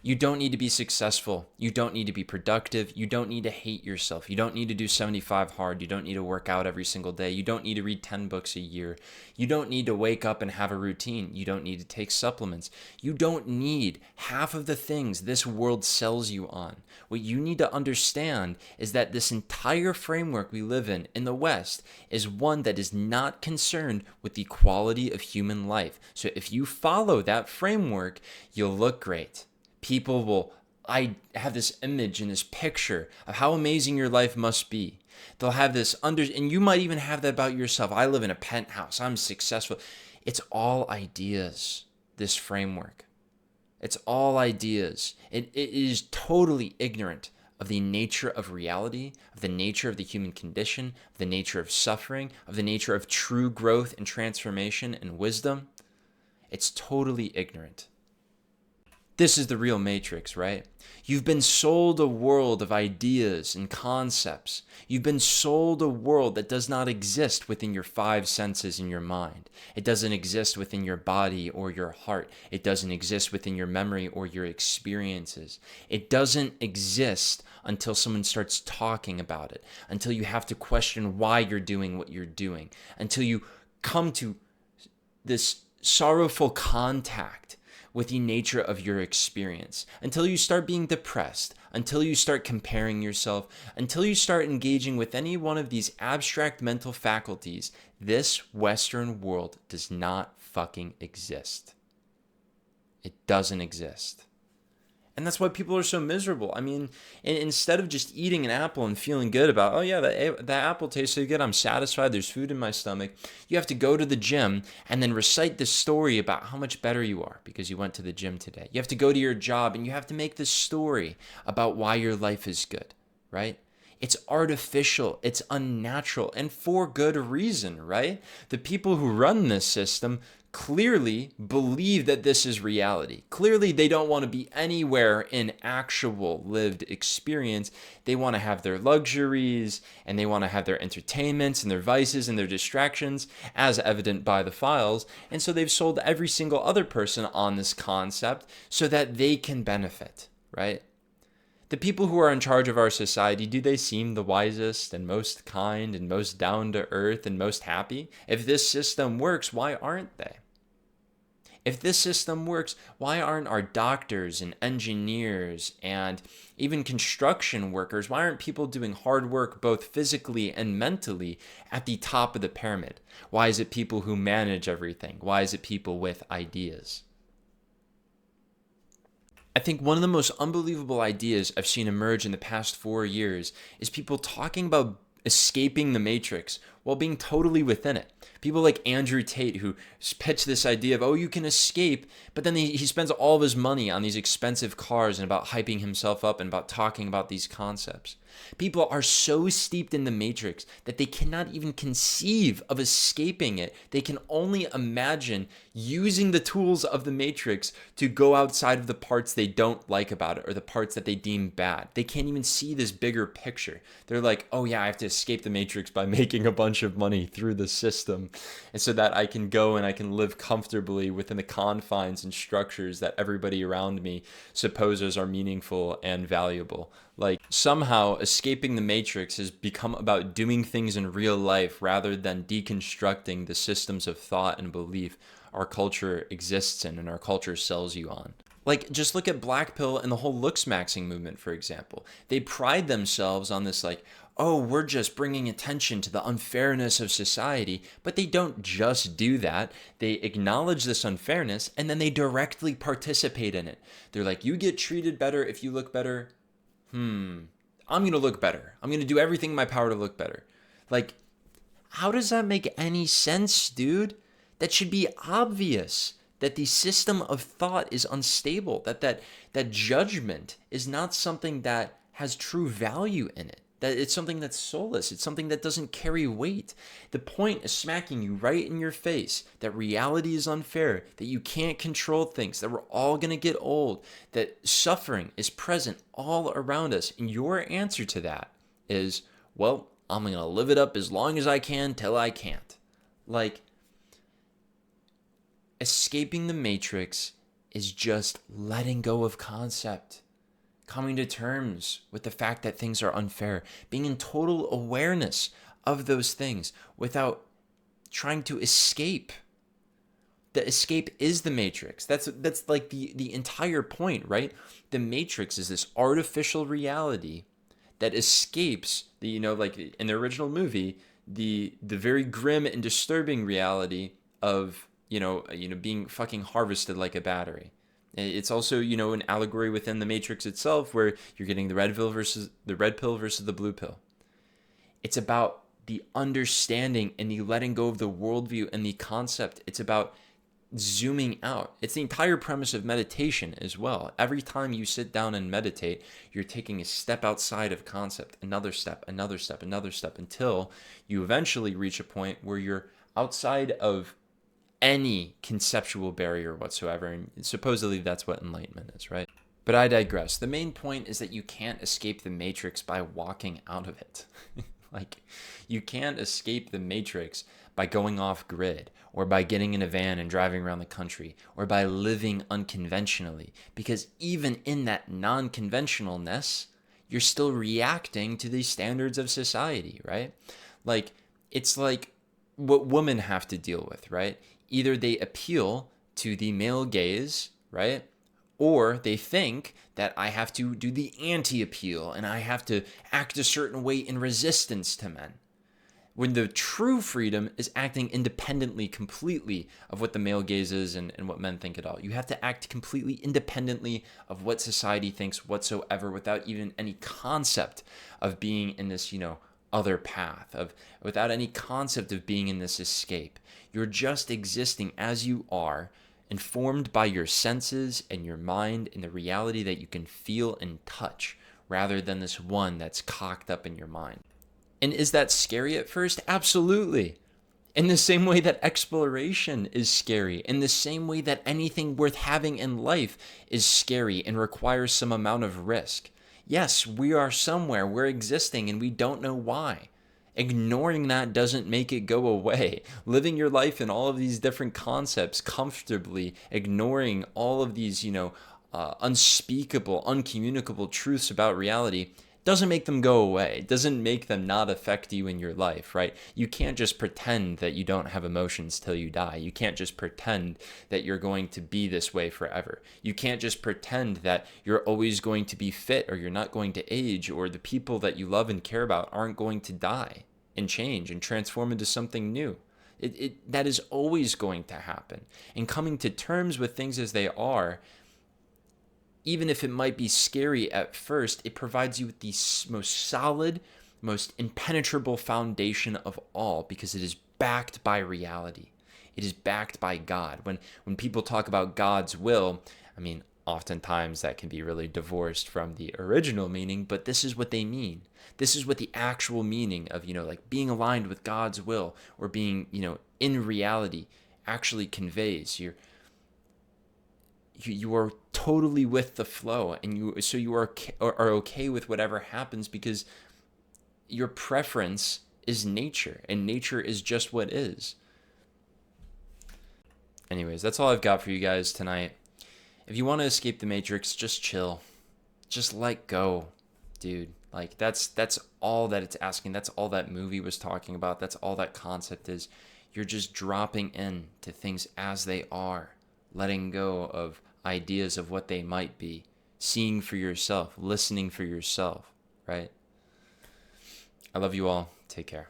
You don't need to be successful. You don't need to be productive. You don't need to hate yourself. You don't need to do 75 hard. You don't need to work out every single day. You don't need to read 10 books a year. You don't need to wake up and have a routine. You don't need to take supplements. You don't need half of the things this world sells you on. What you need to understand is that this entire framework we live in the West, is one that is not concerned with the quality of human life. So if you follow that framework, you'll look great. People will, I have this image and this picture of how amazing your life must be. They'll have this and you might even have that about yourself. I live in a penthouse. I'm successful. It's all ideas, this framework. It's all ideas. It is totally ignorant of the nature of reality, of the nature of the human condition, of the nature of suffering, of the nature of true growth and transformation and wisdom. It's totally ignorant. This is the real matrix, right? You've been sold a world of ideas and concepts. You've been sold a world that does not exist within your five senses in your mind. It doesn't exist within your body or your heart. It doesn't exist within your memory or your experiences. It doesn't exist until someone starts talking about it, until you have to question why you're doing what you're doing, until you come to this sorrowful contact with the nature of your experience, until you start being depressed, until you start comparing yourself, until you start engaging with any one of these abstract mental faculties. This Western world does not fucking exist. It doesn't exist. And that's why people are so miserable. I mean, instead of just eating an apple and feeling good about, oh yeah, that apple tastes so good, I'm satisfied, there's food in my stomach, you have to go to the gym and then recite this story about how much better you are because you went to the gym today. You have to go to your job and you have to make this story about why your life is good, right? It's artificial, it's unnatural, and for good reason, right? The people who run this system clearly believe that this is reality. Clearly, they don't want to be anywhere in actual lived experience. They want to have their luxuries and they want to have their entertainments and their vices and their distractions, as evident by the files. And so they've sold every single other person on this concept so that they can benefit, right? The people who are in charge of our society, do they seem the wisest and most kind and most down to earth and most happy? If this system works, why aren't they? If this system works, why aren't our doctors and engineers and even construction workers, why aren't people doing hard work both physically and mentally at the top of the pyramid? Why is it people who manage everything? Why is it people with ideas? I think one of the most unbelievable ideas I've seen emerge in the past 4 years is people talking about escaping the matrix while being totally within it. People like Andrew Tate, who pitch this idea of, oh, you can escape, but then he spends all of his money on these expensive cars and about hyping himself up and about talking about these concepts. People are so steeped in the matrix that they cannot even conceive of escaping it. They can only imagine using the tools of the matrix to go outside of the parts they don't like about it or the parts that they deem bad. They can't even see this bigger picture. They're like, oh yeah, I have to escape the matrix by making a bunch of money through the system, and so that I can go and I can live comfortably within the confines and structures that everybody around me supposes are meaningful and valuable. Like somehow escaping the matrix has become about doing things in real life rather than deconstructing the systems of thought and belief our culture exists in and our culture sells you on. Like, just look at Black Pill and the whole looks maxing movement, for example. They pride themselves on this, like, oh, we're just bringing attention to the unfairness of society. But they don't just do that. They acknowledge this unfairness and then they directly participate in it. They're like, you get treated better if you look better. I'm going to look better. I'm going to do everything in my power to look better. Like, how does that make any sense, dude? That should be obvious. That the system of thought is unstable, that judgment is not something that has true value in it, that it's something that's soulless, it's something that doesn't carry weight. The point is smacking you right in your face that reality is unfair, that you can't control things, that we're all going to get old, that suffering is present all around us. And your answer to that is, well, I'm going to live it up as long as I can till I can't. Like, escaping the matrix is just letting go of concept, coming to terms with the fact that things are unfair, being in total awareness of those things without trying to escape. The escape is the matrix. That's like the entire point, right? The matrix is this artificial reality that escapes the, like in the original movie, the very grim and disturbing reality of, being fucking harvested like a battery. It's also, an allegory within the matrix itself where you're getting the red pill versus the blue pill. It's about the understanding and the letting go of the worldview and the concept. It's about zooming out. It's the entire premise of meditation as well. Every time you sit down and meditate, you're taking a step outside of concept, another step, another step, another step, until you eventually reach a point where you're outside of any conceptual barrier whatsoever. And supposedly that's what enlightenment is, right? But I digress. The main point is that you can't escape the matrix by walking out of it. Like, you can't escape the matrix by going off grid, or by getting in a van and driving around the country, or by living unconventionally. Because even in that non-conventionalness, you're still reacting to the standards of society, right? Like, it's like what women have to deal with, right? Either they appeal to the male gaze, right? Or they think that I have to do the anti-appeal and I have to act a certain way in resistance to men. When the true freedom is acting independently, completely of what the male gaze is and what men think at all. You have to act completely independently of what society thinks whatsoever, without even any concept of being in this, other path, without any concept of being in this escape. You're just existing as you are, informed by your senses and your mind and the reality that you can feel and touch, rather than this one that's cocked up in your mind. And is that scary at first? Absolutely. In the same way that exploration is scary, in the same way that anything worth having in life is scary and requires some amount of risk. Yes, we are somewhere, we're existing, and we don't know why. Ignoring that doesn't make it go away. Living your life in all of these different concepts comfortably, ignoring all of these, unspeakable, uncommunicable truths about reality, doesn't make them go away. It doesn't make them not affect you in your life, right? You can't just pretend that you don't have emotions till you die. You can't just pretend that you're going to be this way forever. You can't just pretend that you're always going to be fit, or you're not going to age, or the people that you love and care about aren't going to die and change and transform into something new. That is always going to happen. And coming to terms with things as they are, even if it might be scary at first, it provides you with the most solid, most impenetrable foundation of all, because it is backed by reality. It is backed by God. When people talk about God's will, I mean, oftentimes that can be really divorced from the original meaning, but this is what they mean. This is what the actual meaning of, like being aligned with God's will, or being, in reality, actually conveys. You are totally with the flow, and you are okay with whatever happens, because your preference is nature, and nature is just what is. Anyways, that's all I've got for you guys tonight. If you want to escape the matrix, just chill. Just let go, dude. Like, that's all that it's asking. That's all that movie was talking about. That's all that concept is. You're just dropping in to things as they are, letting go of ideas of what they might be, seeing for yourself, listening for yourself, right? I love you all. Take care.